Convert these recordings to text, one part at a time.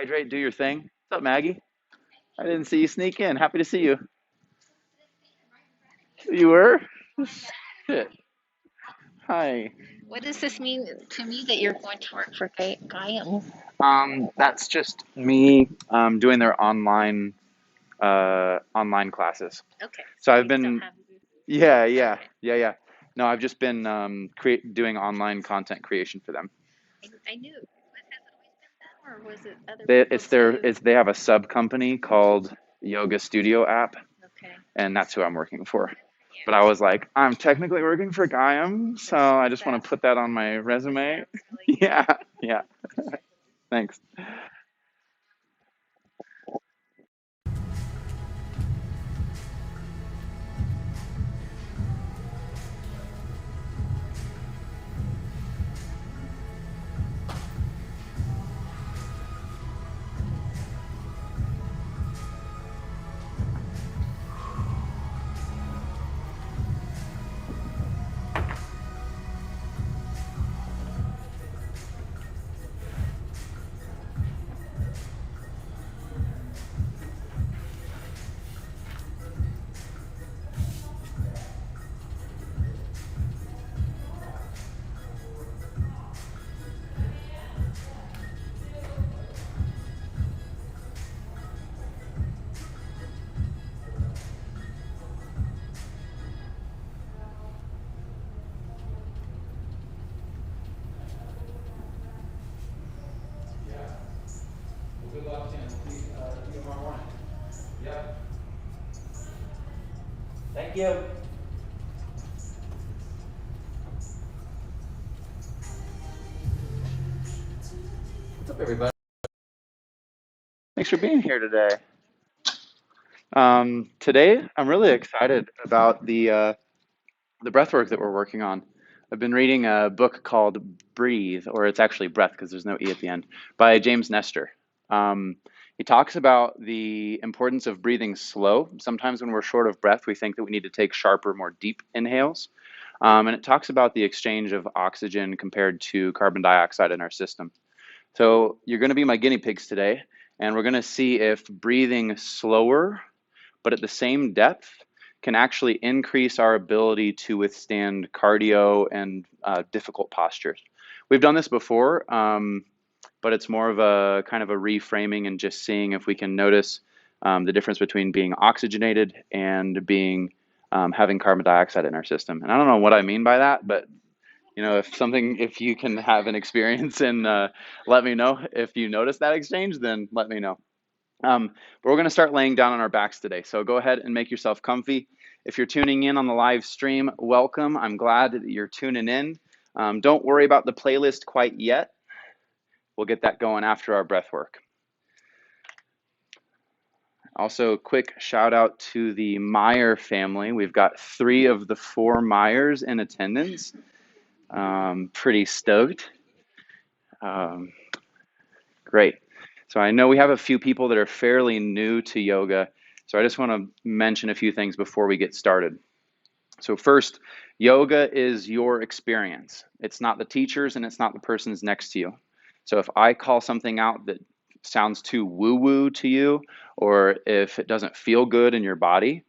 hydrate, do your thing. What's up, Maggie? I didn't see you sneak in. Happy to see you. You were? Shit. Hi. What does this mean to me that you're going to work for Gaiam? That's just me doing their online classes. Okay, So so I've you still been have. yeah, yeah, Okay, yeah, yeah. No, I've just been doing online content creation for them. I knew. Has it always been them, or was it other people too? They have a sub company called Yoga Studio app, Okay, and that's who I'm working for. yeah, But I was like, I'm technically working for Gaiam, so I just want that to put that on my that resume. sounds really good. Yeah, yeah. Thanks. Yeah. Well, good luck, Tim. See you tomorrow morning. Yep. Thank you. What's up, everybody? Thanks for being here today. Today, I'm really excited about the breath work that we're working on. I've been reading a book called Breathe, or it's actually Breath because there's no E at the end, by James Nestor. Um, he talks about the importance of breathing slow. Sometimes when we're short of breath, we think that we need to take sharper, more deep inhales. And it talks about the exchange of oxygen compared to carbon dioxide in our system. So you're going to be my guinea pigs today, and we're going to see if breathing slower but at the same depth can actually increase our ability to withstand cardio and difficult postures. We've done this before, but it's more of a kind of a reframing and just seeing if we can notice the difference between being oxygenated and being having carbon dioxide in our system. And I don't know what I mean by that, but if you can have an experience and let me know if you notice that exchange, then let me know. But we're going to start laying down on our backs today. So go ahead and make yourself comfy. If you're tuning in on the live stream, welcome. I'm glad that you're tuning in. Don't worry about the playlist quite yet. We'll get that going after our breath work. Also, quick shout out to the Meyer family. We've got 3 of the 4 Meyers in attendance. Pretty stoked. Um, Great. So I know we have a few people that are fairly new to yoga. So I just want to mention a few things before we get started. So first, yoga is your experience. It's not the teacher's and it's not the person's next to you. So if I call something out that sounds too woo-woo to you, or if it doesn't feel good in your body,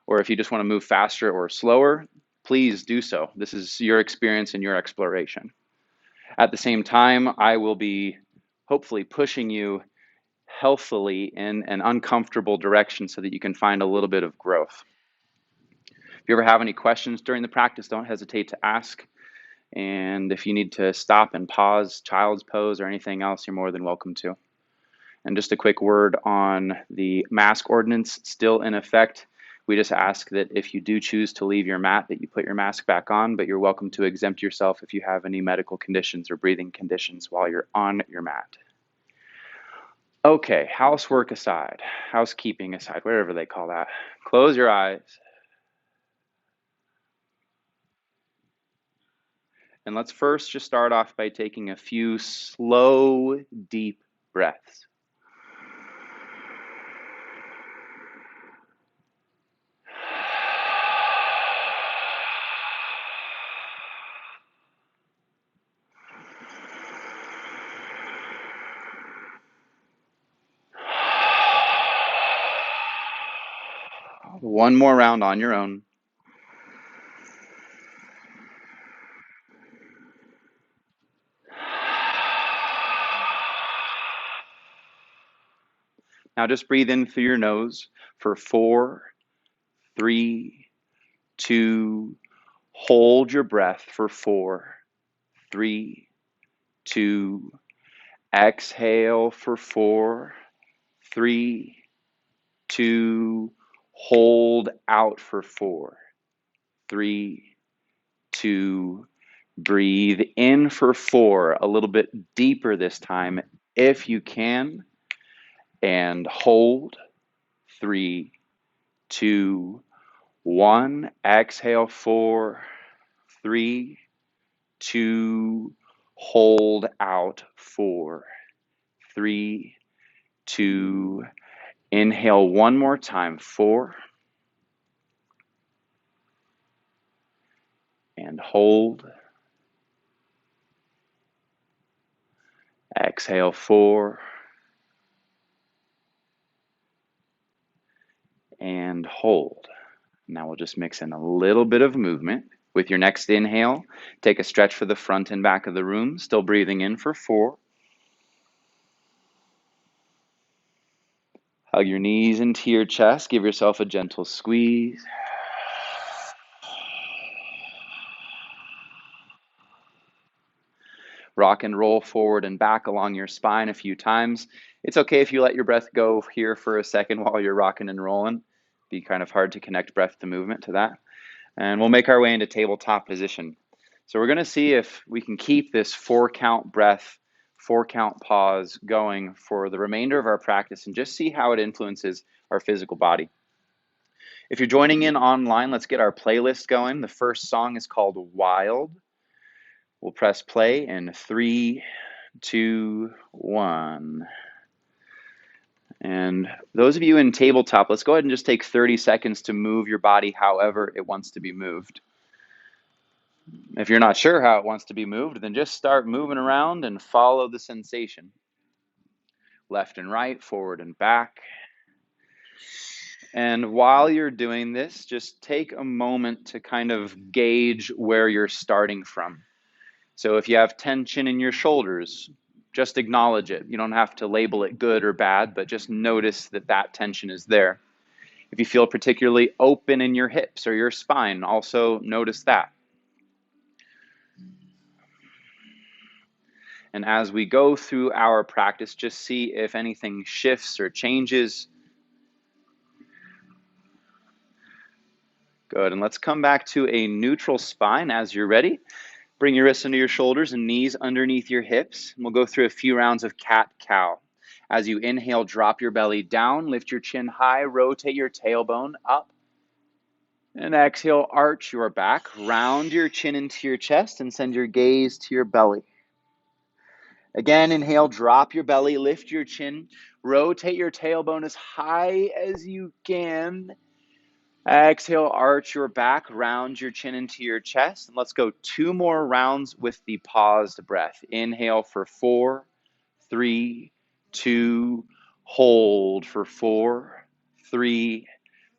or if you just want to move faster or slower, please do so. This is your experience and your exploration. At the same time, I will be hopefully pushing you healthily in an uncomfortable direction so that you can find a little bit of growth. If you ever have any questions during the practice, don't hesitate to ask. And if you need to stop and pause, child's pose, or anything else, you're more than welcome to. And just a quick word on the mask ordinance still in effect. We just ask that if you do choose to leave your mat, that you put your mask back on, but you're welcome to exempt yourself if you have any medical conditions or breathing conditions while you're on your mat. Okay, housework aside, housekeeping aside, whatever they call that. Close your eyes. And let's first just start off by taking a few slow, deep breaths. One more round on your own. Now just breathe in through your nose for 4, 3, 2, hold your breath for 4, 3, 2, exhale for 4, 3, 2, hold out for 4, 3, 2, breathe in for 4, a little bit deeper this time if you can, and hold, 3, 2, 1, exhale 4, 3, 2, hold out 4, 3, 2, inhale one more time, 4, and hold, exhale 4, and hold. Now we'll just mix in a little bit of movement. With your next inhale, take a stretch for the front and back of the room, still breathing in for 4. Hug your knees into your chest, give yourself a gentle squeeze. Rock and roll forward and back along your spine a few times. It's okay if you let your breath go here for a second while you're rocking and rolling. It'd be kind of hard to connect breath to movement to that. And we'll make our way into tabletop position. So we're going to see if we can keep this 4-count breath, 4-count pause going for the remainder of our practice and just see how it influences our physical body. If you're joining in online, let's get our playlist going. The first song is called Wild. We'll press play in 3, 2, 1. And those of you in tabletop, let's go ahead and just take 30 seconds to move your body however it wants to be moved. If you're not sure how it wants to be moved, then just start moving around and follow the sensation. Left and right, forward and back. And while you're doing this, just take a moment to kind of gauge where you're starting from. So if you have tension in your shoulders, just acknowledge it. You don't have to label it good or bad, but just notice that that tension is there. If you feel particularly open in your hips or your spine, also notice that. And as we go through our practice, just see if anything shifts or changes. Good, and let's come back to a neutral spine as you're ready. Bring your wrists under your shoulders and knees underneath your hips. And we'll go through a few rounds of cat-cow. As you inhale, drop your belly down, lift your chin high, rotate your tailbone up. And exhale, arch your back, round your chin into your chest, and send your gaze to your belly. Again, inhale, drop your belly, lift your chin, rotate your tailbone as high as you can. Exhale, arch your back, round your chin into your chest. And let's go 2 more rounds with the paused breath. Inhale for 4, 3, 2, hold for 4, 3,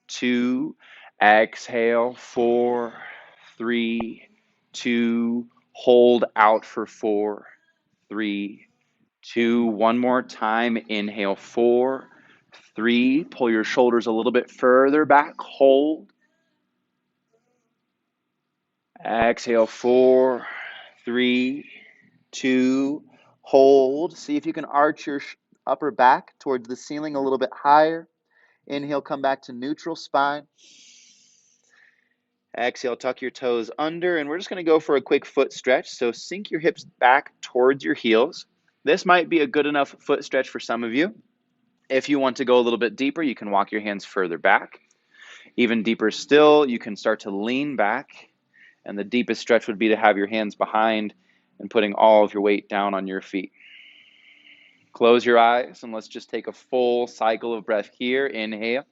2, exhale, 4, 3, 2, hold out for 4, 3, 2, one more time. Inhale, 4, 3, pull your shoulders a little bit further back, hold. Exhale, 4, 3, 2, hold. See if you can arch your upper back towards the ceiling a little bit higher. Inhale, come back to neutral spine. Exhale, tuck your toes under, and we're just going to go for a quick foot stretch. So sink your hips back towards your heels. This might be a good enough foot stretch for some of you. If you want to go a little bit deeper, you can walk your hands further back. Even deeper still, you can start to lean back. And the deepest stretch would be to have your hands behind and putting all of your weight down on your feet. Close your eyes and let's just take a full cycle of breath here. Inhale.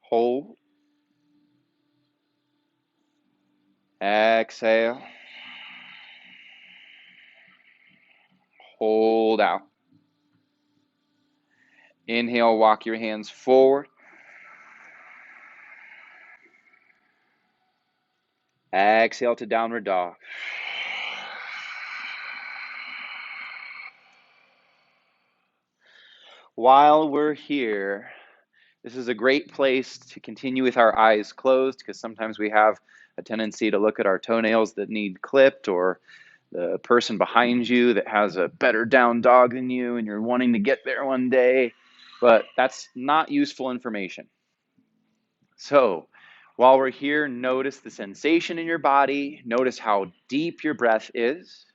Hold. Exhale. Hold out. Inhale, walk your hands forward. Exhale to downward dog. While we're here, this is a great place to continue with our eyes closed because sometimes we have a tendency to look at our toenails that need clipped, or the person behind you that has a better down dog than you and you're wanting to get there one day, but that's not useful information. So while we're here, notice the sensation in your body. Notice how deep your breath is.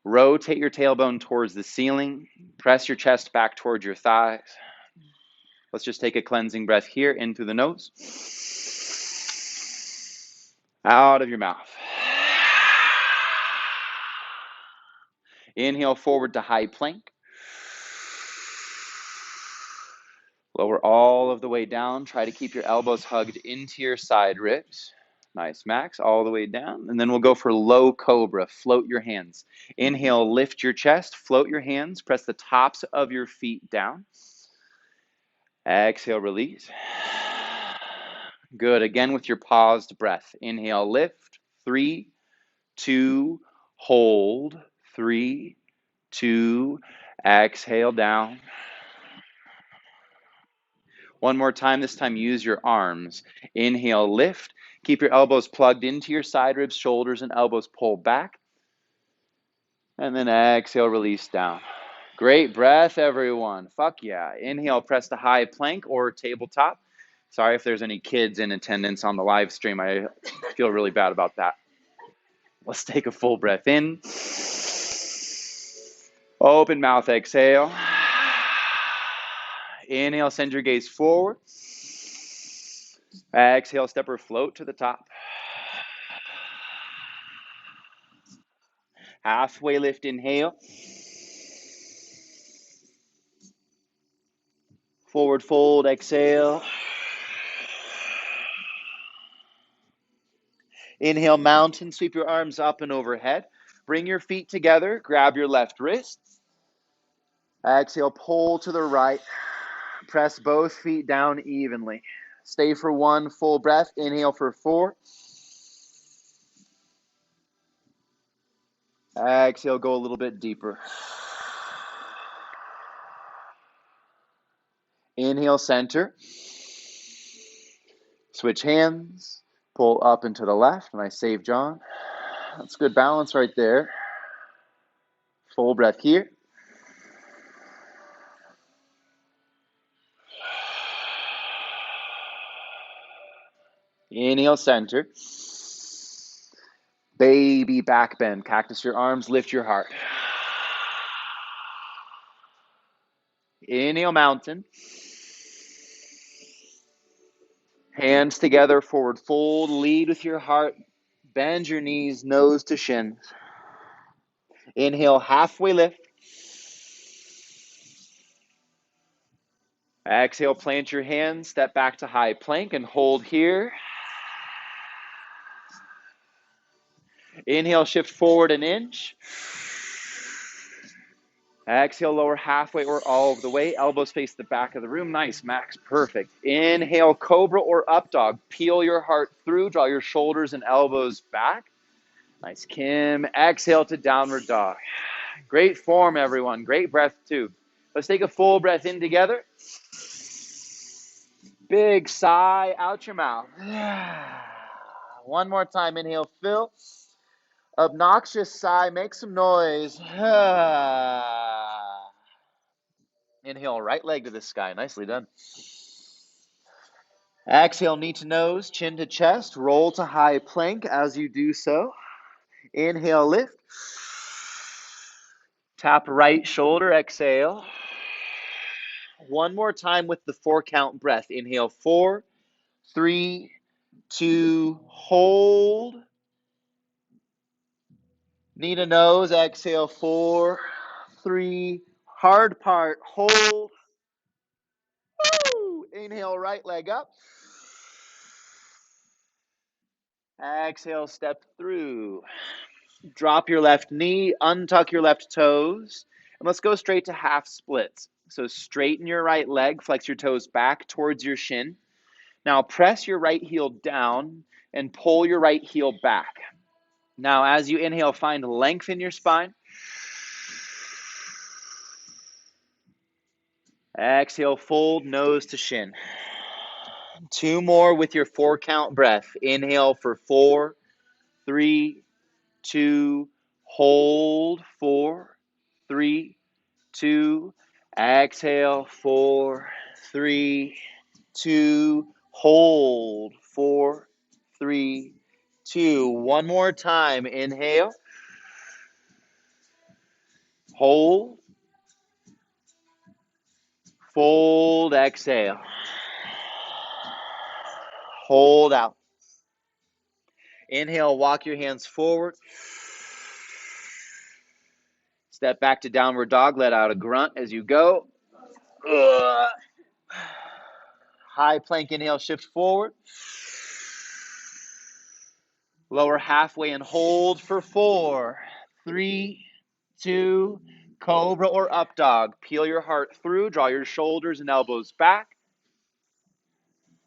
Rotate your tailbone towards the ceiling. Press your chest back towards your thighs. Let's just take a cleansing breath here in through the nose. Out of your mouth. Inhale forward to high plank. Lower all of the way down. Try to keep your elbows hugged into your side ribs. Nice, Max, all the way down. And then we'll go for low cobra. Float your hands. Inhale, lift your chest. Float your hands. Press the tops of your feet down. Exhale, release. Good. Again with your paused breath. Inhale, lift. 3, 2, hold. 3, 2, exhale down. One more time. This time use your arms. Inhale, lift. Keep your elbows plugged into your side ribs, shoulders and elbows pull back. And then exhale, release down. Great breath, everyone. Fuck yeah. Inhale, press the high plank or tabletop. Sorry if there's any kids in attendance on the live stream. I feel really bad about that. Let's take a full breath in. Open mouth, exhale. Inhale, send your gaze forward. Exhale, step or float to the top. Halfway lift, inhale. Forward fold, exhale. Inhale, mountain, sweep your arms up and overhead. Bring your feet together, grab your left wrist. Exhale, pull to the right. Press both feet down evenly. Stay for one full breath. Inhale for 4. Exhale, go a little bit deeper. Inhale, center. Switch hands. Pull up and to the left. Nice save, John. That's good balance right there. Full breath here. Inhale, center. Baby back bend. Cactus your arms, lift your heart. Inhale, mountain. Hands together, forward fold. Lead with your heart. Bend your knees, nose to shins. Inhale, halfway lift. Exhale, plant your hands, step back to high plank and hold here. Inhale, shift forward an inch. Exhale, lower halfway or all of the way. Elbows face the back of the room. Nice, Max, perfect. Inhale, cobra or up dog. Peel your heart through, draw your shoulders and elbows back. Nice, Kim. Exhale to downward dog. Great form, everyone. Great breath, too. Let's take a full breath in together. Big sigh out your mouth. One more time. Inhale, fill. Obnoxious sigh. Make some noise. Inhale, right leg to the sky. Nicely done. Exhale, knee to nose, chin to chest. Roll to high plank as you do so. Inhale, lift. Tap right shoulder. Exhale. One more time with the 4 count breath. Inhale, 4, 3, 2, hold. Knee to nose, exhale, 4, 3, hard part, hold. Woo! Inhale, right leg up. Exhale, step through. Drop your left knee, untuck your left toes, and let's go straight to half splits. So straighten your right leg, flex your toes back towards your shin. Now press your right heel down and pull your right heel back. Now as you inhale, find length in your spine. Exhale, fold nose to shin. 2 more with your 4 count breath. Inhale for 4, 3, 2, hold, 4, 3, 2, exhale, 4, 3, 2, hold, 4, 3, 2. One more time. Inhale, hold, fold, exhale. Hold out. Inhale, walk your hands forward. Step back to downward dog. Let out a grunt as you go. High plank inhale, shift forward. Lower halfway and hold for 4, 3, 2, cobra or up dog. Peel your heart through. Draw your shoulders and elbows back.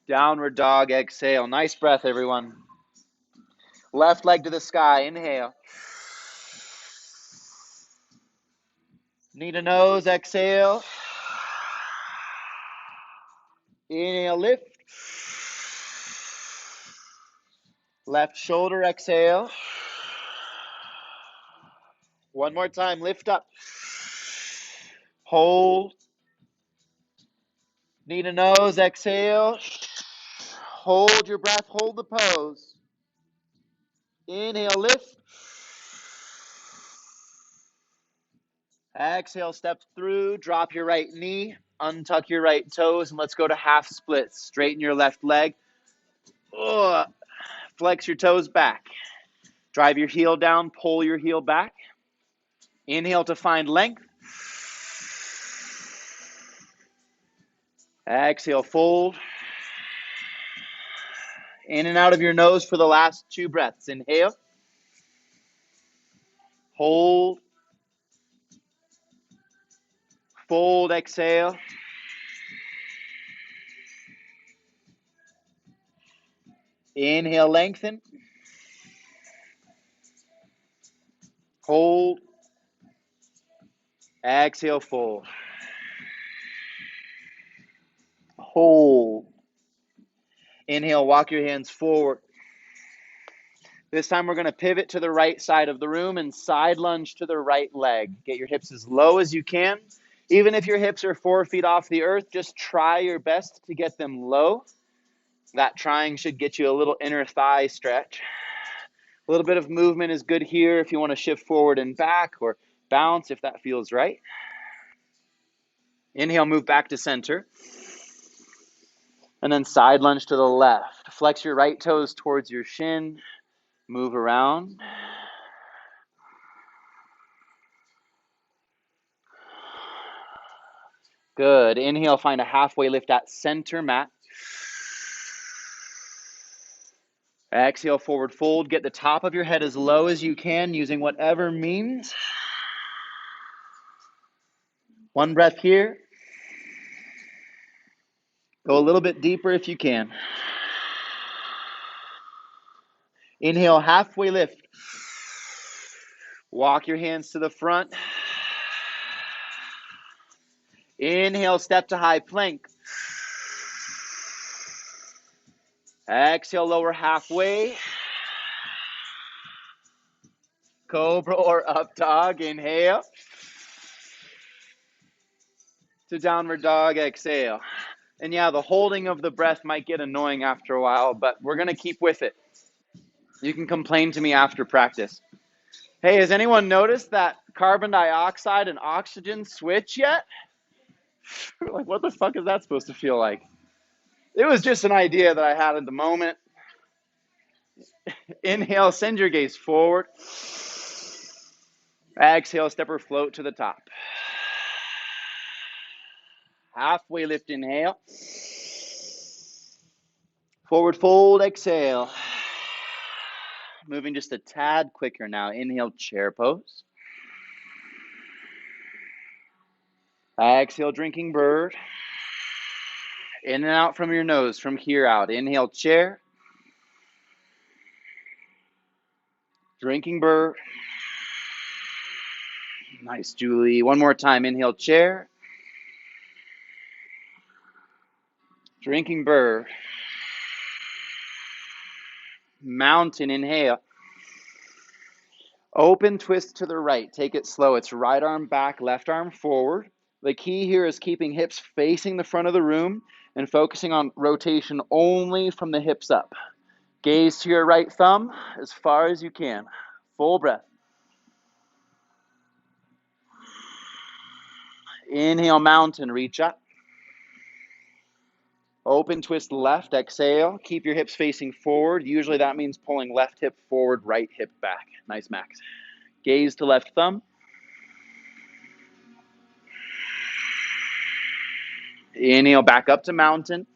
Downward dog, exhale. Nice breath, everyone. Left leg to the sky. Inhale. Knee to nose, exhale. Inhale, lift. Left shoulder, exhale. One more time, lift up. Hold. Knee to nose, exhale. Hold your breath, hold the pose. Inhale, lift. Exhale, step through, drop your right knee, untuck your right toes, and let's go to half splits. Straighten your left leg. Flex your toes back. Drive your heel down, pull your heel back. Inhale to find length. Exhale, fold. In and out of your nose for the last 2 breaths. Inhale. Hold. Fold, exhale. Inhale, lengthen. Hold. Exhale, fold. Hold. Inhale, walk your hands forward. This time we're going to pivot to the right side of the room and side lunge to the right leg. Get your hips as low as you can. Even if your hips are 4 feet off the earth, just try your best to get them low. That trying should get you a little inner thigh stretch. A little bit of movement is good here if you want to shift forward and back or bounce if that feels right. Inhale, move back to center. And then side lunge to the left. Flex your right toes towards your shin. Move around. Good. Inhale, find a halfway lift at center mat. Exhale, forward fold. Get the top of your head as low as you can using whatever means. One breath here. Go a little bit deeper if you can. Inhale, halfway lift. Walk your hands to the front. Inhale, step to high plank. Exhale, lower halfway. Cobra or up dog. Inhale. To downward dog. Exhale. And yeah, the holding of the breath might get annoying after a while, but we're going to keep with it. You can complain to me after practice. Hey, has anyone noticed that carbon dioxide and oxygen switch yet? Like, what the fuck is that supposed to feel like? It was just an idea that I had at the moment. Inhale, send your gaze forward. Exhale, step or float to the top. Halfway lift, inhale. Forward fold, exhale. Moving just a tad quicker now. Inhale, chair pose. Exhale, drinking bird. In and out from your nose, from here out. Inhale, chair. Drinking bird. Nice, Julie. One more time. Inhale, chair. Drinking bird. Mountain, inhale. Open twist to the right. Take it slow. It's right arm back, left arm forward. The key here is keeping hips facing the front of the room and focusing on rotation only from the hips up. Gaze to your right thumb as far as you can. Full breath. Inhale, mountain, reach up. Open twist left, exhale. Keep your hips facing forward. Usually that means pulling left hip forward, right hip back. Nice, Max. Gaze to left thumb. Inhale, back up to mountain.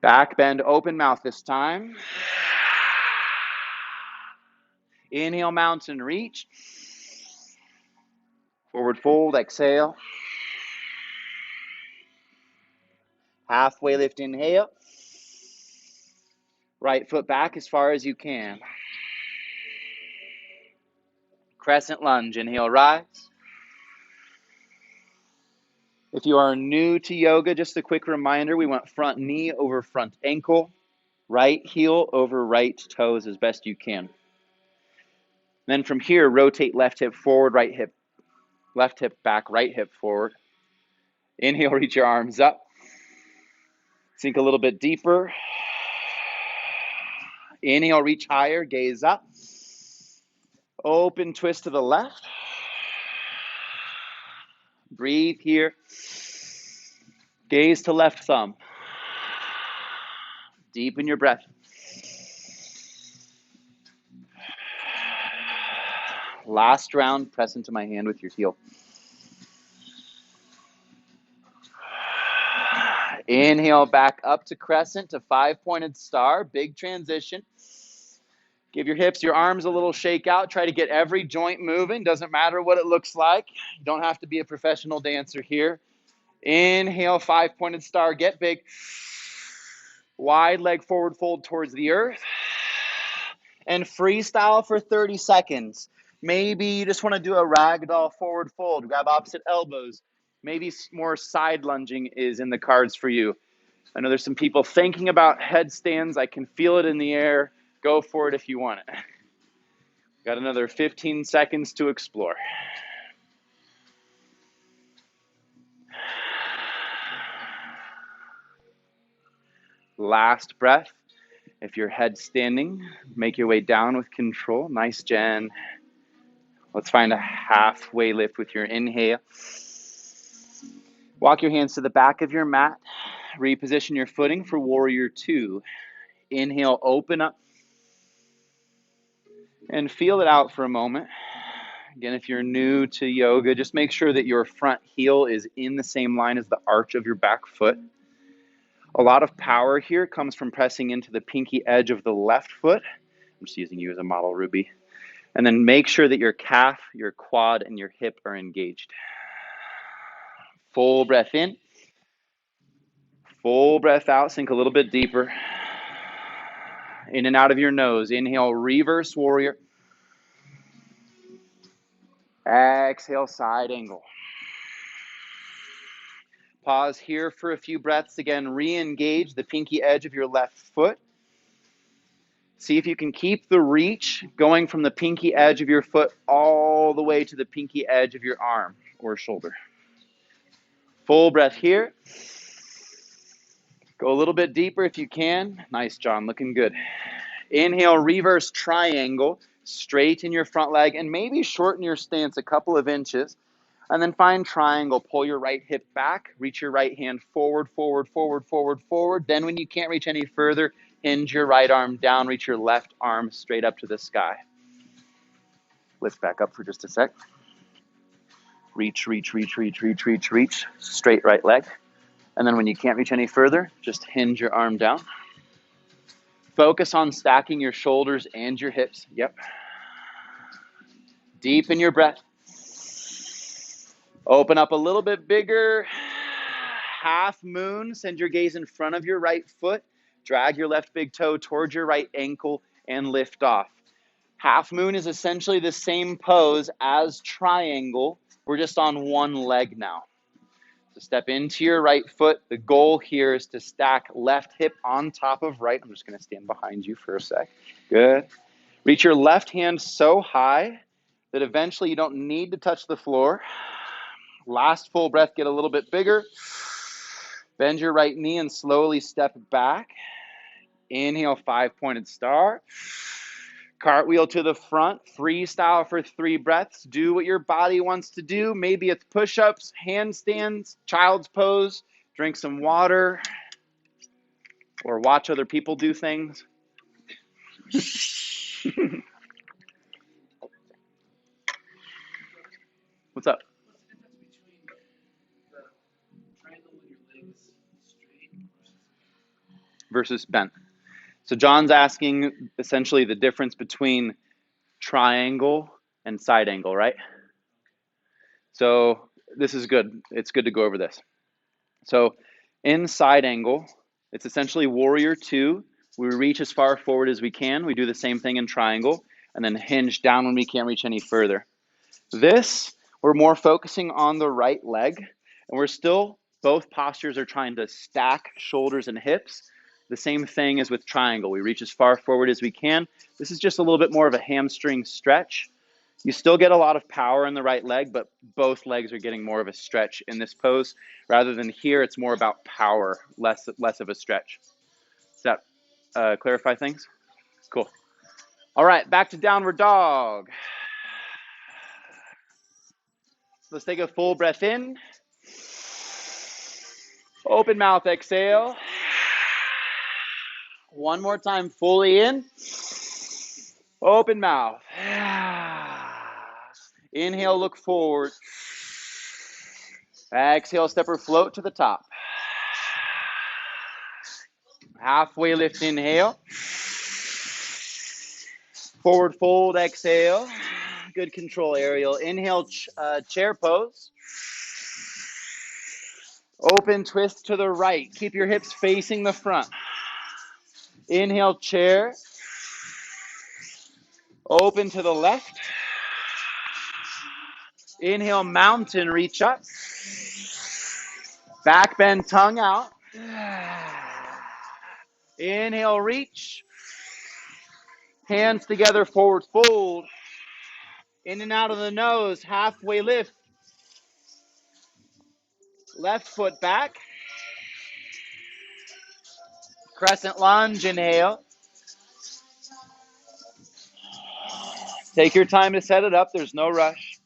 Back bend, open mouth this time. Inhale, mountain, reach. Forward fold, exhale. Halfway lift, inhale. Right foot back as far as you can. Crescent lunge, inhale, rise. If you are new to yoga, just a quick reminder, we want front knee over front ankle, right heel over right toes as best you can. Then from here, rotate left hip forward, right hip, left hip back, right hip forward. Inhale, reach your arms up. Sink a little bit deeper. Inhale, reach higher, gaze up. Open twist to the left. Breathe here. Gaze to left thumb. Deepen your breath. Last round, press into my hand with your heel. Inhale, back up to crescent to 5-pointed star. Big transition. Give your hips, your arms a little shake out. Try to get every joint moving. Doesn't matter what it looks like. You don't have to be a professional dancer here. Inhale, 5-pointed star. Get big. Wide leg forward fold towards the earth. And freestyle for 30 seconds. Maybe you just want to do a ragdoll forward fold. Grab opposite elbows. Maybe more side lunging is in the cards for you. I know there's some people thinking about headstands. I can feel it in the air. Go for it if you want it. Got another 15 seconds to explore. Last breath. If you're head standing, make your way down with control. Nice, Jen. Let's find a halfway lift with your inhale. Walk your hands to the back of your mat. Reposition your footing for warrior two. Inhale, open up. And feel it out for a moment. Again, if you're new to yoga, just make sure that your front heel is in the same line as the arch of your back foot. A lot of power here comes from pressing into the pinky edge of the left foot. I'm just using you as a model, Ruby. And then make sure that your calf, your quad, and your hip are engaged. Full breath in. Full breath out. Sink a little bit deeper. In and out of your nose. Inhale, reverse warrior. Exhale, side angle. Pause here for a few breaths. Again, re-engage the pinky edge of your left foot. See if you can keep the reach going from the pinky edge of your foot all the way to the pinky edge of your arm or shoulder. Full breath here. Go a little bit deeper if you can. Nice, John, looking good. Inhale, reverse triangle. Straighten your front leg and maybe shorten your stance a couple of inches. And then find triangle. Pull your right hip back. Reach your right hand forward, forward, forward, forward, forward. Then when you can't reach any further, hinge your right arm down. Reach your left arm straight up to the sky. Lift back up for just a sec. Reach, reach, reach, reach, reach, reach, reach. Straight right leg. And then when you can't reach any further, just hinge your arm down. Focus on stacking your shoulders and your hips. Yep. Deepen your breath. Open up a little bit bigger. Half moon. Send your gaze in front of your right foot. Drag your left big toe towards your right ankle and lift off. Half moon is essentially the same pose as triangle. We're just on one leg now. So step into your right foot. The goal here is to stack left hip on top of right. I'm just going to stand behind you for a sec. Good. Reach your left hand so high that eventually you don't need to touch the floor. Last full breath, get a little bit bigger. Bend your right knee and slowly step back. Inhale, 5-pointed star. Cartwheel to the front, freestyle for 3 breaths. Do what your body wants to do. Maybe it's push-ups, handstands, child's pose, drink some water, or watch other people do things. What's up? Versus bent. So John's asking essentially the difference between triangle and side angle, right? So this is good. It's good to go over this. So in side angle, it's essentially warrior 2. We reach as far forward as we can. We do the same thing in triangle, and then hinge down when we can't reach any further. This, we're more focusing on the right leg, and we're still, both postures are trying to stack shoulders and hips. The same thing as with triangle. We reach as far forward as we can. This is just a little bit more of a hamstring stretch. You still get a lot of power in the right leg, but both legs are getting more of a stretch in this pose. Rather than here, it's more about power, less of a stretch. Does that clarify things? Cool. All right, back to downward dog. Let's take a full breath in. Open mouth, exhale. One more time, fully in. Open mouth. Inhale, look forward. Exhale, step or float to the top. Halfway lift, inhale. Forward fold, exhale. Good control, aerial. Inhale, chair pose. Open twist to the right. Keep your hips facing the front. Inhale, chair. Open to the left. Inhale, mountain, reach up. Back bend, tongue out. Inhale, reach. Hands together, forward fold. In and out of the nose, halfway lift. Left foot back. Crescent lunge, inhale. Take your time to set it up, there's no rush.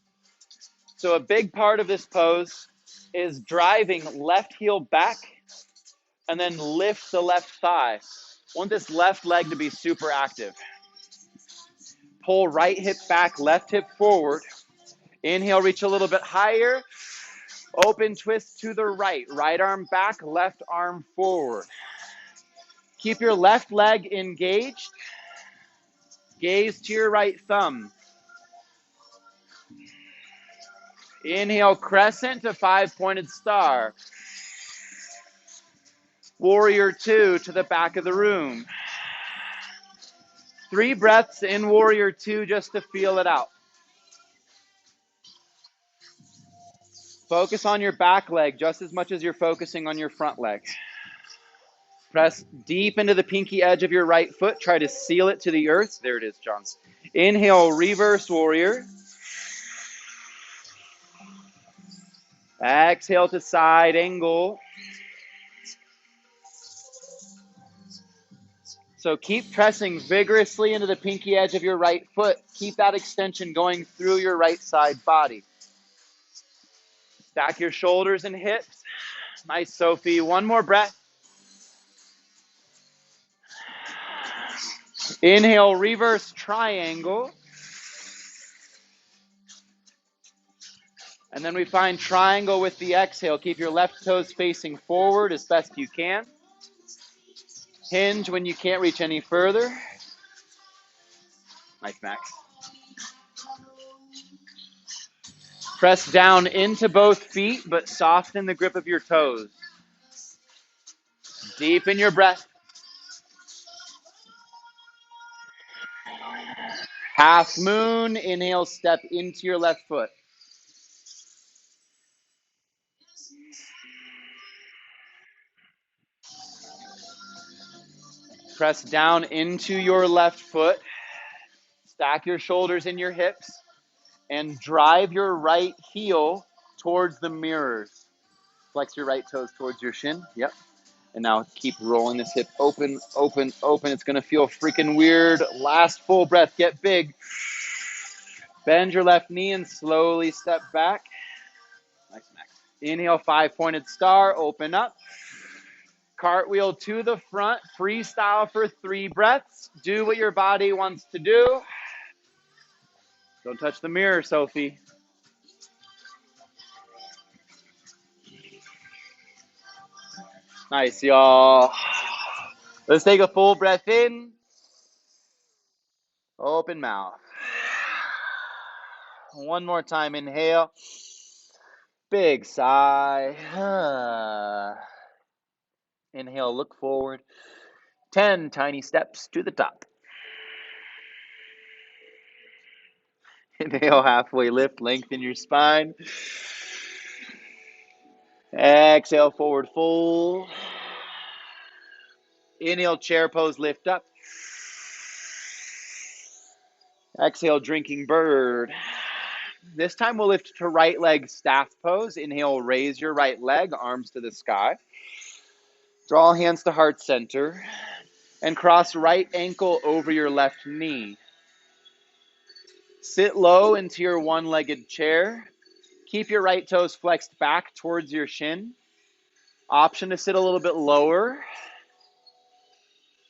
So a big part of this pose is driving left heel back and then lift the left thigh. Want this left leg to be super active. Pull right hip back, left hip forward. Inhale, reach a little bit higher. Open twist to the right. Right arm back, left arm forward. Keep your left leg engaged. Gaze to your right thumb. Inhale, crescent to 5-pointed star. Warrior 2 to the back of the room. 3 breaths in warrior 2 just to feel it out. Focus on your back leg just as much as you're focusing on your front leg. Press deep into the pinky edge of your right foot. Try to seal it to the earth. There it is, John. Inhale, reverse warrior. Exhale to side angle. So keep pressing vigorously into the pinky edge of your right foot. Keep that extension going through your right side body. Stack your shoulders and hips. Nice, Sophie. One more breath. Inhale, reverse triangle. And then we find triangle with the exhale. Keep your left toes facing forward as best you can. Hinge when you can't reach any further. Nice, Max. Press down into both feet, but soften the grip of your toes. Deepen your breath. Half moon, inhale, step into your left foot. Press down into your left foot. Stack your shoulders in your hips and drive your right heel towards the mirrors. Flex your right toes towards your shin. Yep. And now keep rolling this hip open, open, open. It's going to feel freaking weird. Last full breath. Get big. Bend your left knee and slowly step back. Nice, Max. Inhale, 5-pointed star. Open up. Cartwheel to the front. Freestyle for 3 breaths. Do what your body wants to do. Don't touch the mirror, Sophie. Nice, y'all. Let's take a full breath in. Open mouth. One more time, inhale. Big sigh. Inhale, look forward. 10 tiny steps to the top. Inhale, halfway lift, lengthen your spine. Exhale, forward fold. Inhale, chair pose, lift up. Exhale, drinking bird. This time we'll lift to right leg staff pose. Inhale, raise your right leg, arms to the sky. Draw hands to heart center. And cross right ankle over your left knee. Sit low into your one-legged chair. Keep your right toes flexed back towards your shin. Option to sit a little bit lower.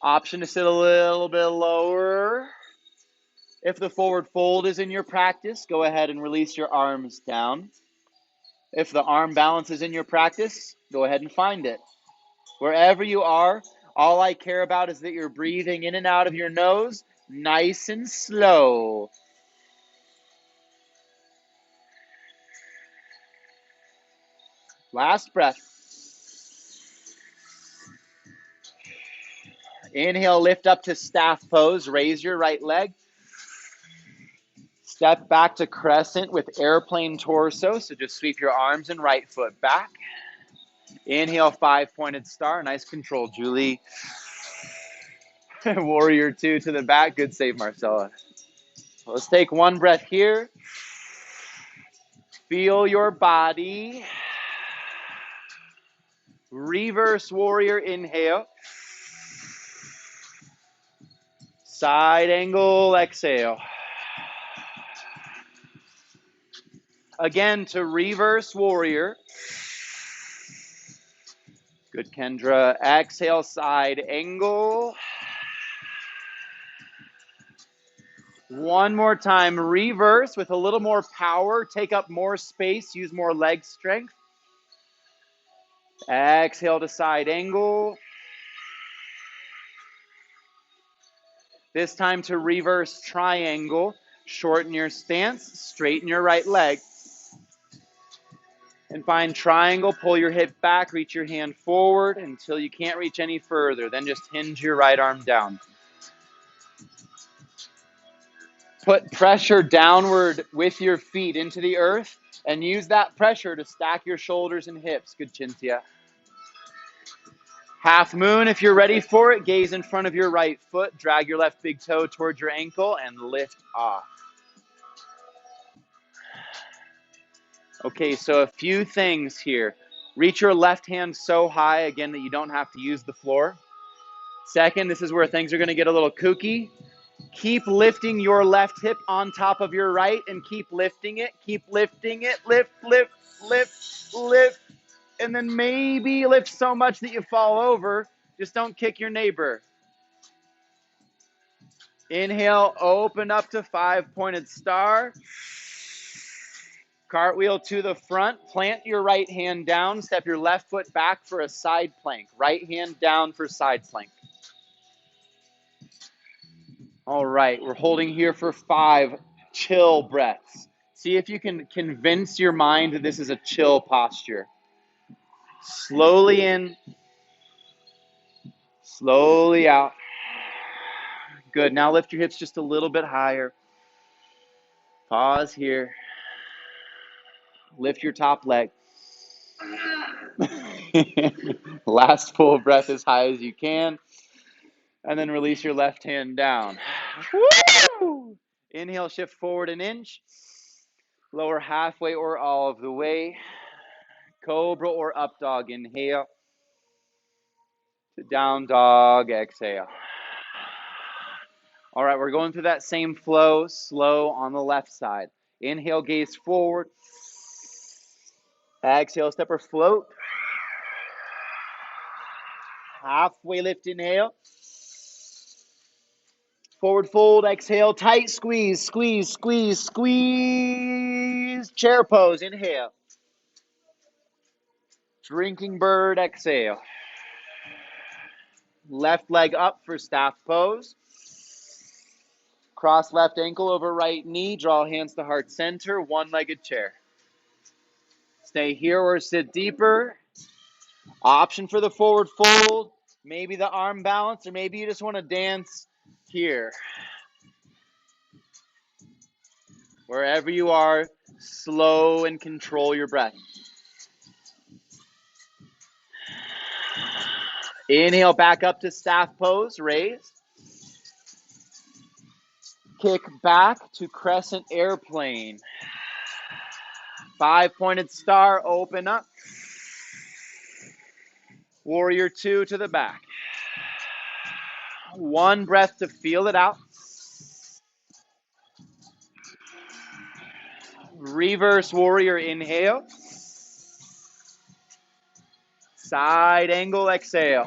Option to sit a little bit lower. If the forward fold is in your practice, go ahead and release your arms down. If the arm balance is in your practice, go ahead and find it. Wherever you are, all I care about is that you're breathing in and out of your nose, nice and slow. Last breath. Inhale, lift up to staff pose. Raise your right leg. Step back to crescent with airplane torso. So just sweep your arms and right foot back. Inhale, 5-pointed star. Nice control, Julie. Warrior 2 to the back. Good save, Marcella. Let's take one breath here. Feel your body. Reverse warrior, inhale. Side angle, exhale. Again, to reverse warrior. Good, Kendra. Exhale, side angle. One more time, reverse with a little more power. Take up more space, use more leg strength. Exhale to side angle. This time to reverse triangle. Shorten your stance, straighten your right leg. And find triangle, pull your hip back, reach your hand forward until you can't reach any further. Then just hinge your right arm down. Put pressure downward with your feet into the earth and use that pressure to stack your shoulders and hips. Good, Chinthia. Half moon, if you're ready for it, gaze in front of your right foot, drag your left big toe towards your ankle, and lift off. Okay, so a few things here. Reach your left hand so high, again, that you don't have to use the floor. Second, this is where things are going to get a little kooky. Keep lifting your left hip on top of your right and keep lifting it. Keep lifting it. Lift, lift, lift, lift. And then maybe lift so much that you fall over. Just don't kick your neighbor. Inhale, open up to 5-pointed star. Cartwheel to the front. Plant your right hand down. Step your left foot back for a side plank. Right hand down for side plank. All right, we're holding here for 5 chill breaths. See if you can convince your mind that this is a chill posture. Slowly in, slowly out. Good. Now lift your hips just a little bit higher. Pause here. Lift your top leg. Last full breath as high as you can. And then release your left hand down. Woo! Inhale, shift forward an inch. Lower halfway or all of the way. Cobra or up dog. Inhale. To down dog. Exhale. All right, we're going through that same flow, slow on the left side. Inhale, gaze forward. Exhale, step or float. Halfway lift, inhale. Forward fold, exhale, tight squeeze, squeeze, squeeze, squeeze. Chair pose, inhale. Drinking bird, exhale. Left leg up for staff pose. Cross left ankle over right knee. Draw hands to heart center. One-legged chair. Stay here or sit deeper. Option for the forward fold. Maybe the arm balance, or maybe you just want to dance here. Wherever you are, slow and control your breath. Inhale back up to staff pose, raise. Kick back to crescent airplane. 5-pointed star, open up. Warrior 2 to the back. One breath to feel it out. Reverse warrior, inhale. Side angle, exhale.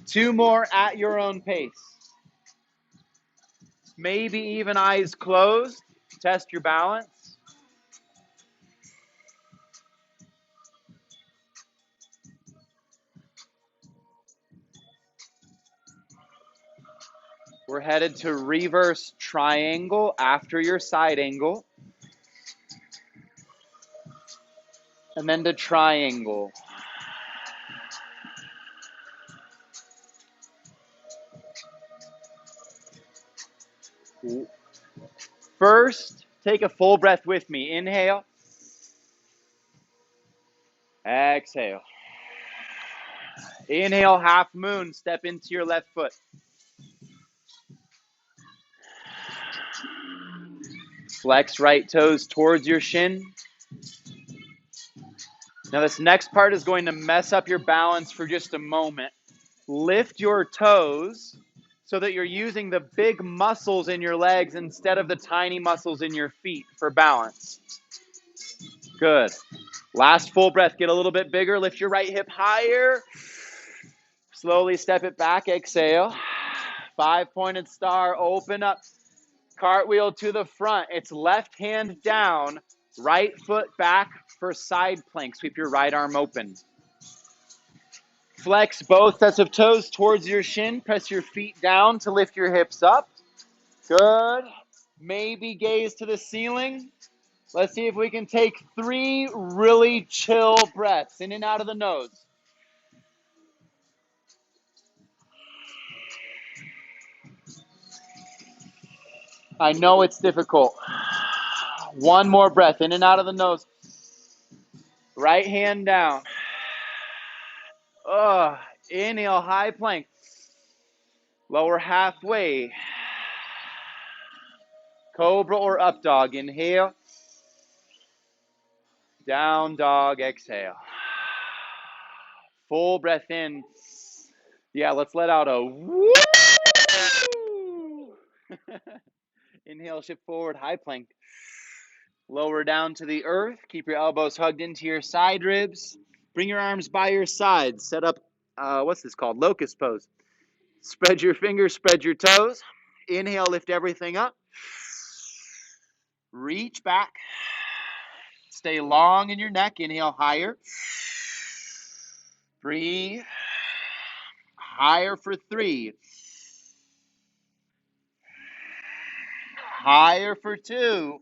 2 more at your own pace. Maybe even eyes closed. Test your balance. We're headed to reverse triangle after your side angle. And then to triangle. First, take a full breath with me. Inhale. Exhale. Inhale, half moon. Step into your left foot. Flex right toes towards your shin. Now this next part is going to mess up your balance for just a moment. Lift your toes so that you're using the big muscles in your legs instead of the tiny muscles in your feet for balance. Good. Last full breath. Get a little bit bigger. Lift your right hip higher. Slowly step it back. Exhale. 5-pointed star. Open up. Cartwheel to the front. It's left hand down. Right foot back for side plank. Sweep your right arm open. Flex both sets of toes towards your shin. Press your feet down to lift your hips up. Good. Maybe gaze to the ceiling. Let's see if we can take 3 really chill breaths in and out of the nose. I know it's difficult. One more breath in and out of the nose. Right hand down. Inhale, high plank. Lower halfway. Cobra or up dog. Inhale. Down dog. Exhale. Full breath in. Yeah, let's let out a woo. Inhale, shift forward, high plank. Lower down to the earth. Keep your elbows hugged into your side ribs. Bring your arms by your sides. Set up, what's this called? Locust pose. Spread your fingers, spread your toes. Inhale, lift everything up. Reach back. Stay long in your neck. Inhale, higher. Breathe. Higher for 3. Higher for 2.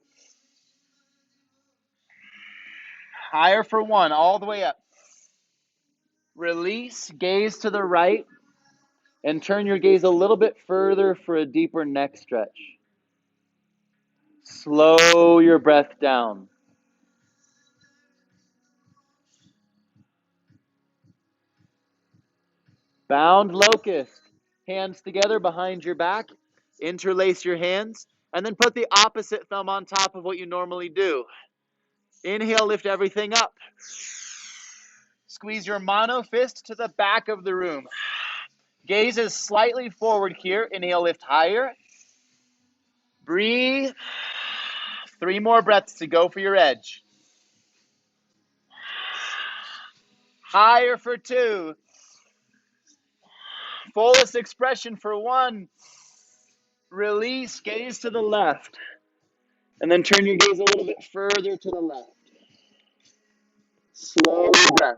Higher for 1, all the way up. Release, gaze to the right, and turn your gaze a little bit further for a deeper neck stretch. Slow your breath down. Bound locust. Hands together behind your back. Interlace your hands, and then put the opposite thumb on top of what you normally do. Inhale, lift everything up. Squeeze your mono fist to the back of the room. Gaze is slightly forward here. Inhale, lift higher. Breathe. 3 more breaths to go for your edge. Higher for 2. Fullest expression for 1. Release, gaze to the left. And then turn your gaze a little bit further to the left. Slow breath.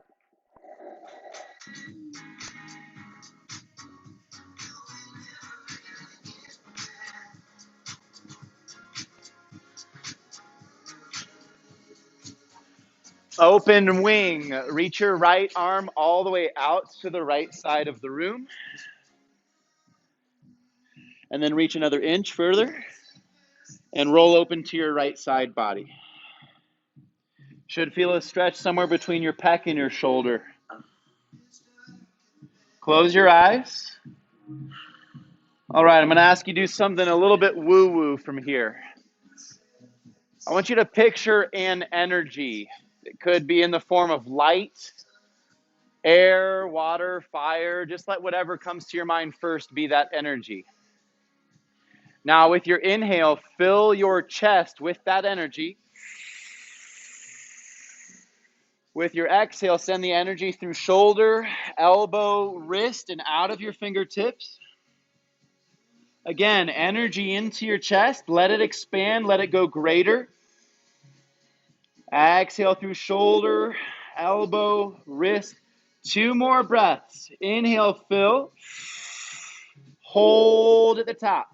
Open wing. Reach your right arm all the way out to the right side of the room. And then reach another inch further. And roll open to your right side body. Should feel a stretch somewhere between your pec and your shoulder. Close your eyes. All right, I'm going to ask you to do something a little bit woo-woo from here. I want you to picture an energy. It could be in the form of light, air, water, fire. Just let whatever comes to your mind first be that energy. Now, with your inhale, fill your chest with that energy. With your exhale, send the energy through shoulder, elbow, wrist, and out of your fingertips. Again, energy into your chest. Let it expand. Let it go greater. Exhale through shoulder, elbow, wrist. 2 more breaths. Inhale, fill. Hold at the top.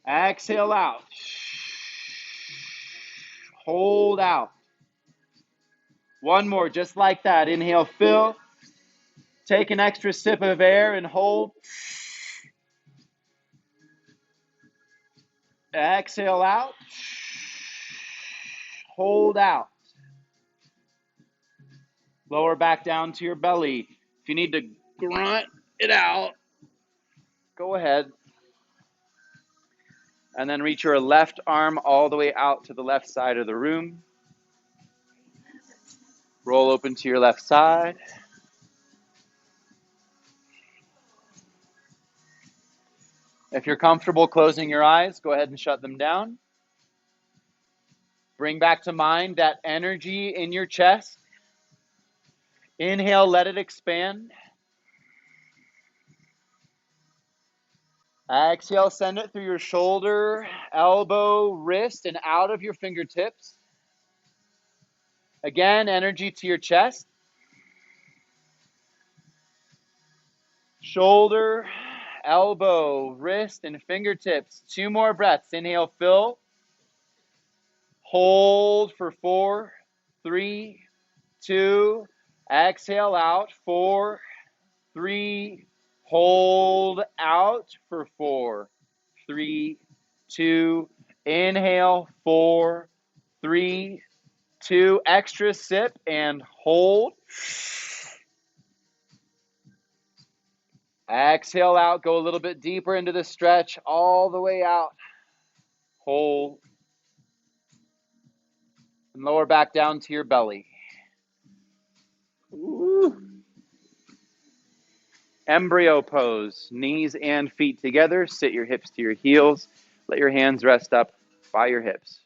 Exhale out. Hold out. 1 more, just like that. Inhale, fill. Take an extra sip of air and hold. Exhale out. Hold out. Lower back down to your belly. If you need to grunt it out, go ahead. And then reach your left arm all the way out to the left side of the room. Roll open to your left side. If you're comfortable closing your eyes, go ahead and shut them down. Bring back to mind that energy in your chest. Inhale, let it expand. Exhale, send it through your shoulder, elbow, wrist, and out of your fingertips. Again, energy to your chest. Shoulder, elbow, wrist, and fingertips. 2 more breaths. Inhale, fill. Hold for 4, 3, 2. Exhale out. 4, 3. Hold out for 4, 3, 2. Inhale, 4, 3, 2. Extra sip and hold. Exhale out. Go a little bit deeper into the stretch all the way out. Hold. And lower back down to your belly. Ooh. Embryo pose. Knees and feet together. Sit your hips to your heels. Let your hands rest up by your hips.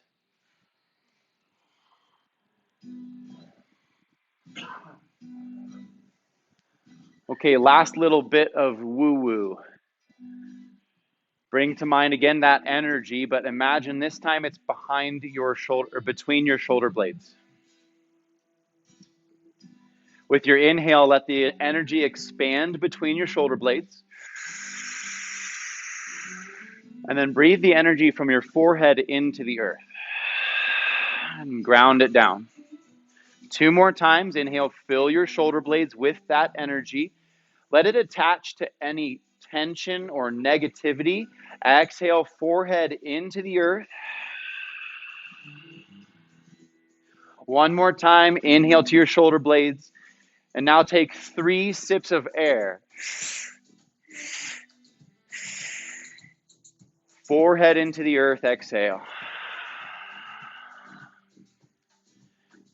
Okay, last little bit of woo-woo. Bring to mind again that energy, but imagine this time it's behind your shoulder or between your shoulder blades. With your inhale, let the energy expand between your shoulder blades. And then breathe the energy from your forehead into the earth and ground it down. 2 more times. Inhale, fill your shoulder blades with that energy. Let it attach to any tension or negativity. Exhale, forehead into the earth. 1 more time. Inhale to your shoulder blades. And now take 3 sips of air. Forehead into the earth. Exhale.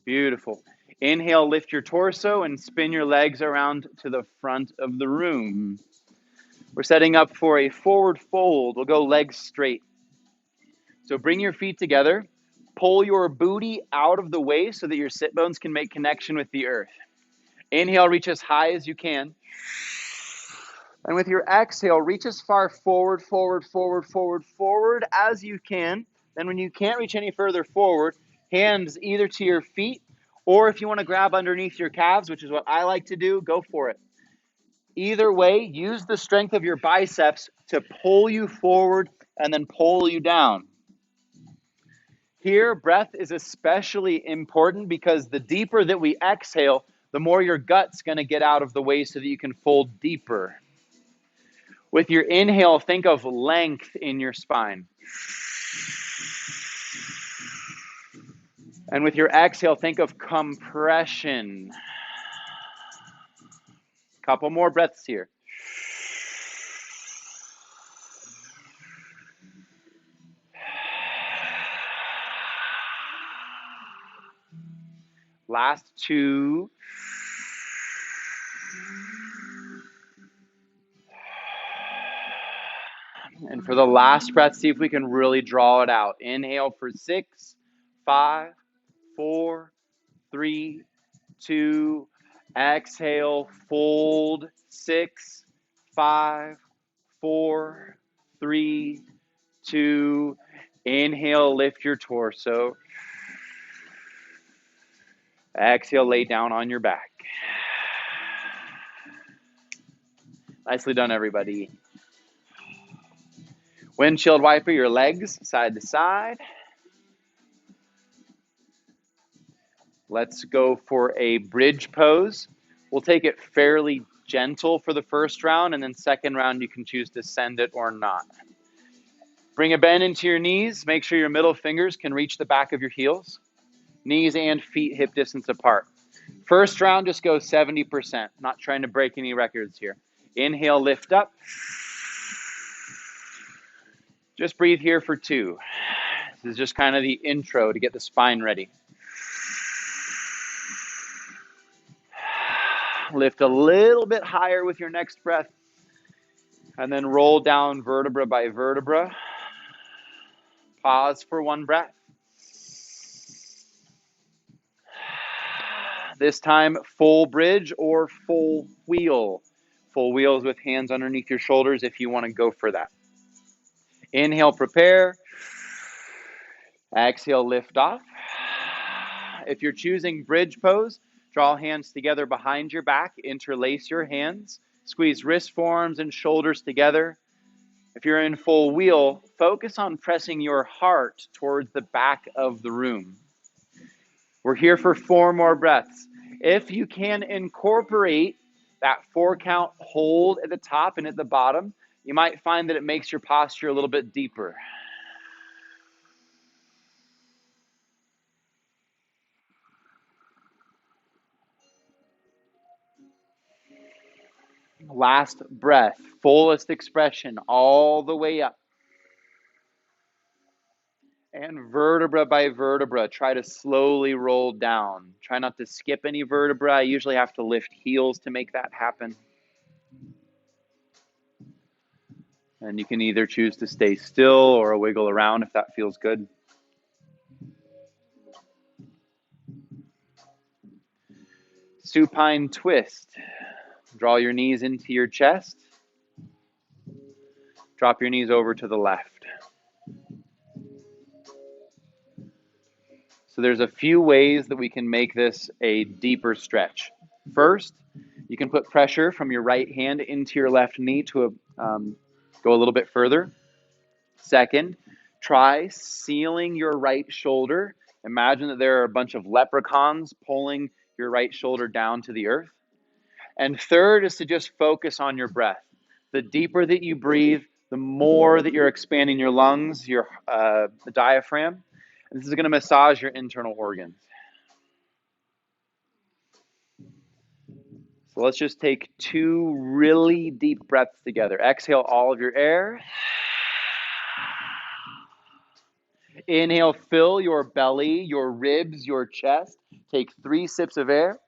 Beautiful. Inhale, lift your torso and spin your legs around to the front of the room. We're setting up for a forward fold. We'll go legs straight. So bring your feet together. Pull your booty out of the way so that your sit bones can make connection with the earth. Inhale, reach as high as you can. And with your exhale, reach as far forward as you can. Then when you can't reach any further forward, hands either to your feet, or if you want to grab underneath your calves, which is what I like to do, go for it. Either way, use the strength of your biceps to pull you forward and then pull you down. Here, breath is especially important because the deeper that we exhale, the more your gut's going to get out of the way so that you can fold deeper. With your inhale, think of length in your spine. And with your exhale, think of compression. Couple more breaths here. Last 2. And for the last breath, see if we can really draw it out. Inhale for 6, 5, 4, 3, 2. Exhale, fold. 6, 5, 4, 3, 2. Inhale, lift your torso. Exhale, lay down on your back. Nicely done, everybody. Windshield wiper your legs side to side. Let's go for a bridge pose. We'll take it fairly gentle for the first round, and then second round you can choose to send it or not. Bring a bend into your knees. Make sure your middle fingers can reach the back of your heels. Knees and feet hip distance apart. First round, just go 70%. Not trying to break any records here. Inhale, lift up. Just breathe here for 2. This is just kind of the intro to get the spine ready. Lift a little bit higher with your next breath. And then roll down vertebra by vertebra. Pause for 1 breath. This time, full bridge or full wheel. Full wheels with hands underneath your shoulders if you want to go for that. Inhale, prepare. Exhale, lift off. If you're choosing bridge pose, draw hands together behind your back. Interlace your hands. Squeeze wrist forms and shoulders together. If you're in full wheel, focus on pressing your heart towards the back of the room. We're here for 4 more breaths. If you can incorporate that 4 count hold at the top and at the bottom, you might find that it makes your posture a little bit deeper. Last breath, fullest expression all the way up. And vertebra by vertebra, try to slowly roll down. Try not to skip any vertebra. I usually have to lift heels to make that happen. And you can either choose to stay still or wiggle around if that feels good. Supine twist. Draw your knees into your chest. Drop your knees over to the left. So there's a few ways that we can make this a deeper stretch. First, you can put pressure from your right hand into your left knee to go a little bit further. Second, try sealing your right shoulder. Imagine that there are a bunch of leprechauns pulling your right shoulder down to the earth. And third is to just focus on your breath. The deeper that you breathe, the more that you're expanding your lungs, the diaphragm. And this is going to massage your internal organs. So let's just take 2 really deep breaths together. Exhale all of your air. Inhale, fill your belly, your ribs, your chest. Take 3 sips of air.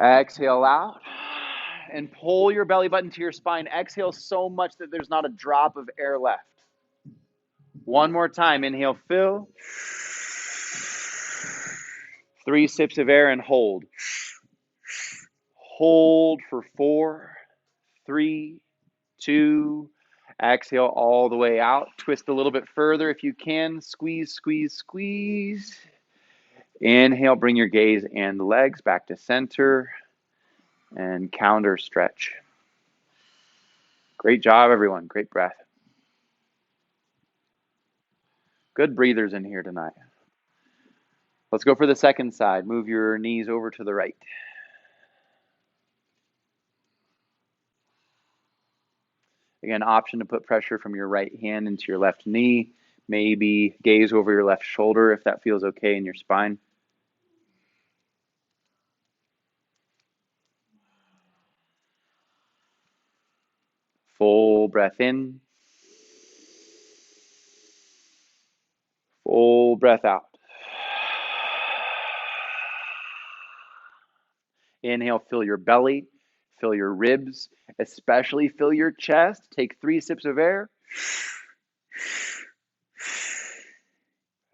Exhale out. And pull your belly button to your spine. Exhale so much that there's not a drop of air left. One more time. Inhale, fill. 3 sips of air and hold. Hold for 4, 3, 2. Exhale all the way out. Twist a little bit further if you can. Squeeze, squeeze, squeeze. Inhale, bring your gaze and legs back to center. And counter stretch. Great job, everyone. Great breath. Good breathers in here tonight. Let's go for the second side. Move your knees over to the right. Again, option to put pressure from your right hand into your left knee. Maybe gaze over your left shoulder if that feels okay in your spine. Full breath in. Full breath out. Inhale, fill your belly, fill your ribs, especially fill your chest. Take 3 sips of air.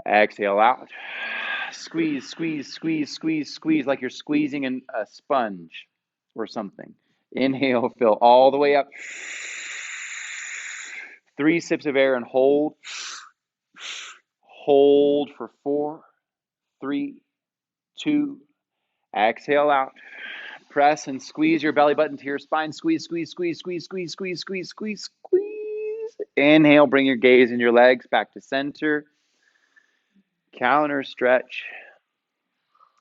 Exhale out. Squeeze, squeeze, squeeze, squeeze, squeeze like you're squeezing a sponge or something. Inhale, fill all the way up. 3 sips of air and hold. Hold for 4, 3, 2. Exhale out. Press and squeeze your belly button to your spine. Squeeze, squeeze, squeeze, squeeze, squeeze, squeeze, squeeze, squeeze, squeeze. Inhale, bring your gaze and your legs back to center. Counter stretch.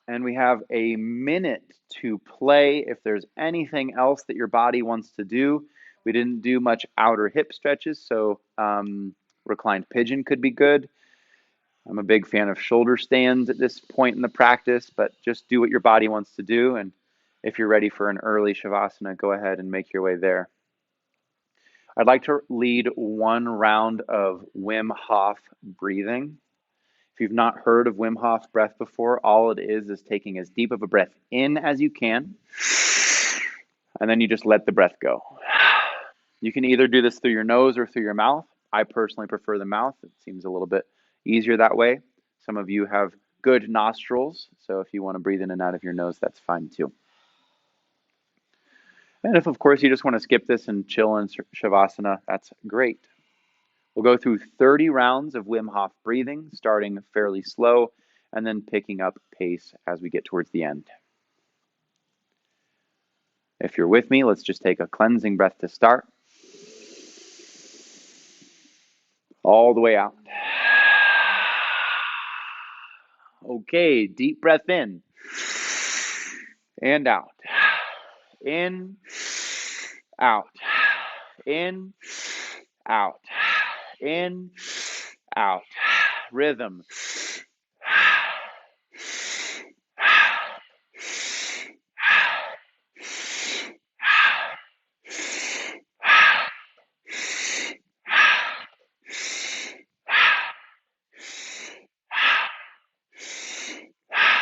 And we have a minute to play if there's anything else that your body wants to do. We didn't do much outer hip stretches, so reclined pigeon could be good. I'm a big fan of shoulder stands at this point in the practice, but just do what your body wants to do. And if you're ready for an early Shavasana, go ahead and make your way there. I'd like to lead 1 round of Wim Hof breathing. If you've not heard of Wim Hof breath before, all it is taking as deep of a breath in as you can, and then you just let the breath go. You can either do this through your nose or through your mouth. I personally prefer the mouth. It seems a little bit easier that way. Some of you have good nostrils, so if you want to breathe in and out of your nose, that's fine too. And if, of course, you just want to skip this and chill in Shavasana, that's great. We'll go through 30 rounds of Wim Hof breathing, starting fairly slow and then picking up pace as we get towards the end. If you're with me, let's just take a cleansing breath to start. All the way out. Okay, deep breath in and out. In, out. In, out. In, out. Rhythm.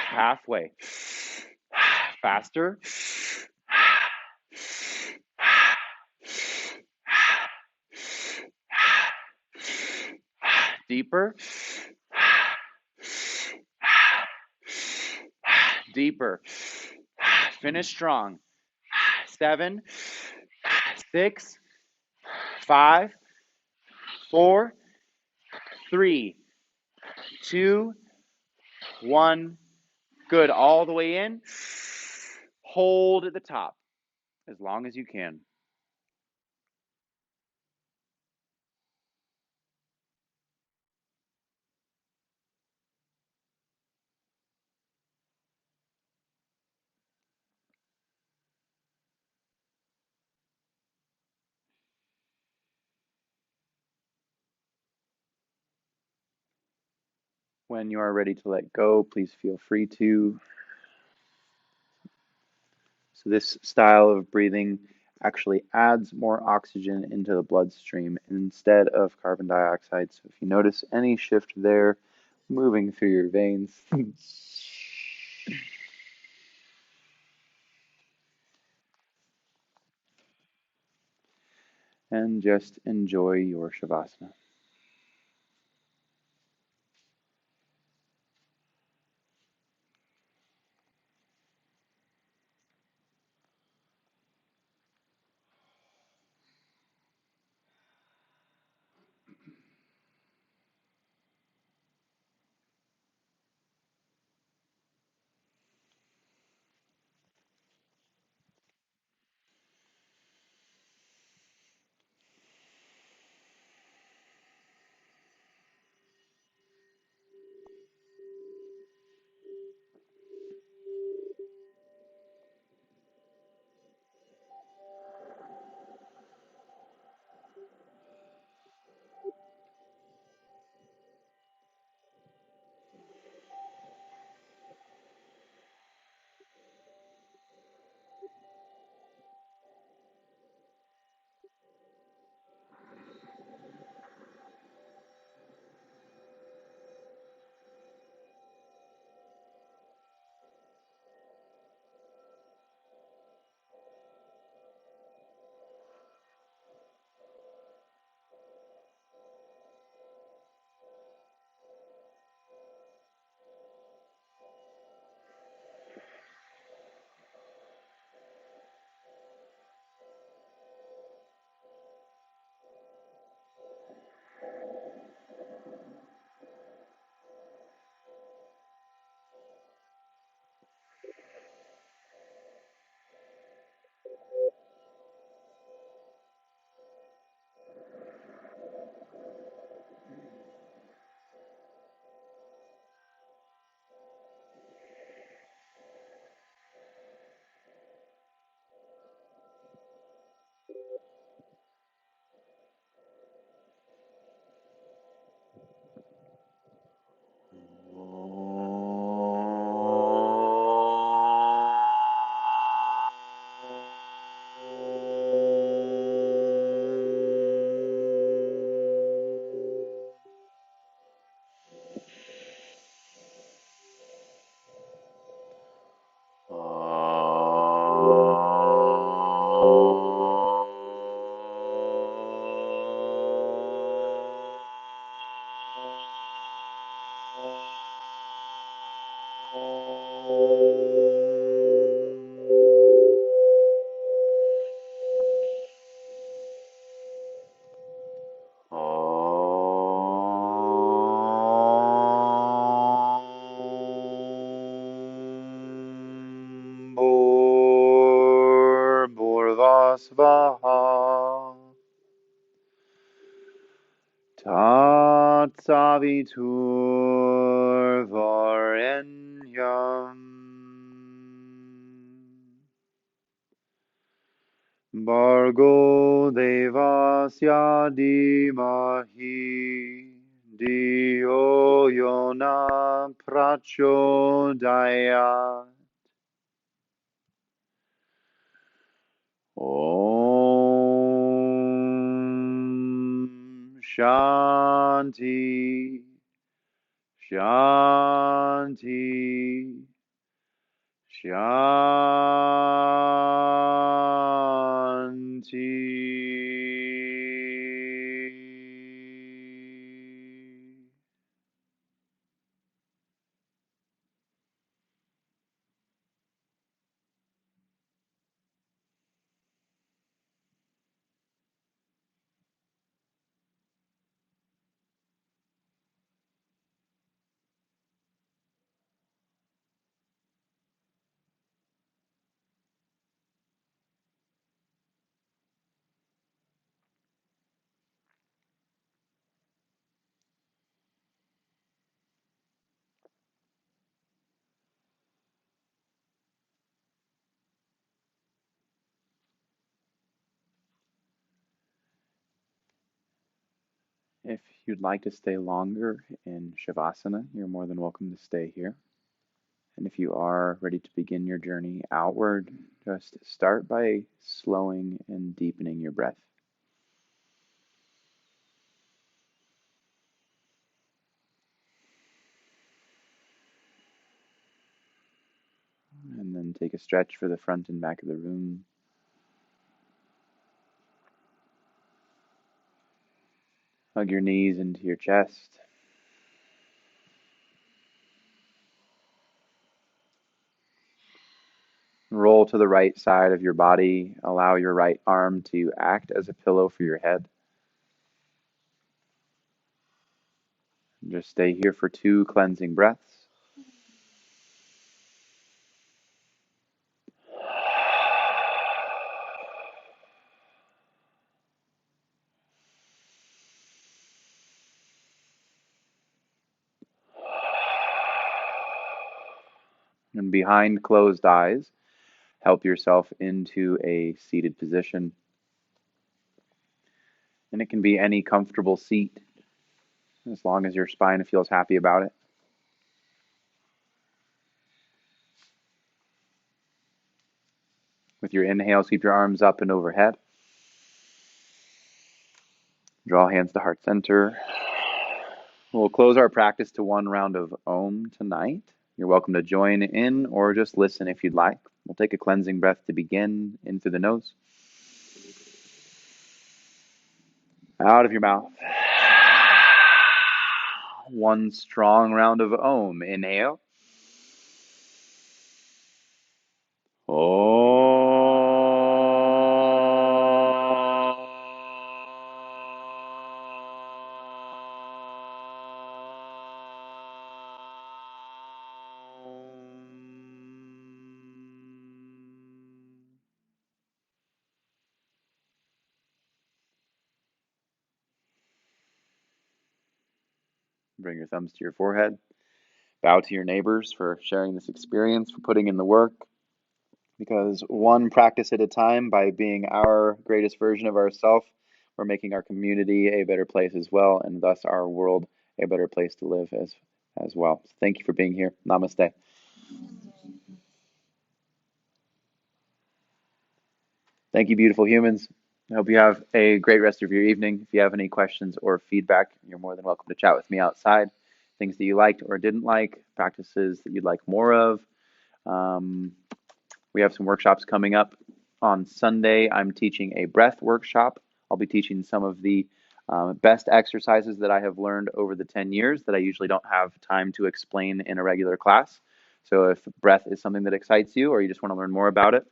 Halfway. Faster. Deeper. Deeper. Finish strong. 7, 6, 5, 4, 3, 2, 1. Good. All the way in. Hold at the top as long as you can. When you are ready to let go, please feel free to. So this style of breathing actually adds more oxygen into the bloodstream instead of carbon dioxide. So if you notice any shift there moving through your veins, and just enjoy your Shavasana. Bhurvasvaha Tatsavitur Varenyam Bargo Devasya Dhimahi Dio Yona Prachodayat Om Shanti Shanti Shanti. If you'd like to stay longer in Shavasana, you're more than welcome to stay here. And if you are ready to begin your journey outward, just start by slowing and deepening your breath. And then take a stretch for the front and back of the room. Hug your knees into your chest. Roll to the right side of your body. Allow your right arm to act as a pillow for your head. And just stay here for 2 cleansing breaths. And behind closed eyes, help yourself into a seated position. And it can be any comfortable seat, as long as your spine feels happy about it. With your inhale, sweep your arms up and overhead. Draw hands to heart center. We'll close our practice to 1 round of Om tonight. You're welcome to join in or just listen if you'd like. We'll take a cleansing breath to begin, in through the nose. Out of your mouth. 1 strong round of Om. Inhale. Bring your thumbs to your forehead. Bow to your neighbors for sharing this experience, for putting in the work. Because 1 practice at a time, by being our greatest version of ourselves, we're making our community a better place as well, and thus our world a better place to live as well. So thank you for being here. Namaste. Thank you, beautiful humans. I hope you have a great rest of your evening. If you have any questions or feedback, you're more than welcome to chat with me outside. Things that you liked or didn't like, practices that you'd like more of. We have some workshops coming up. On Sunday, I'm teaching a breath workshop. I'll be teaching some of the best exercises that I have learned over the 10 years that I usually don't have time to explain in a regular class. So if breath is something that excites you or you just want to learn more about it,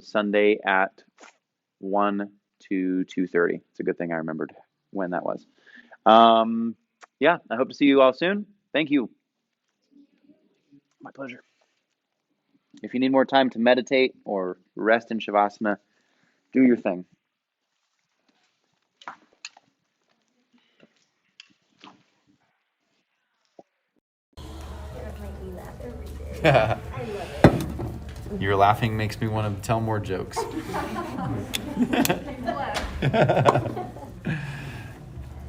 Sunday at 1 to 2:30. It's a good thing I remembered when that was. Yeah, I hope to see you all soon. Thank you. My pleasure. If you need more time to meditate or rest in Shavasana, do your thing. Your laughing makes me want to tell more jokes. What?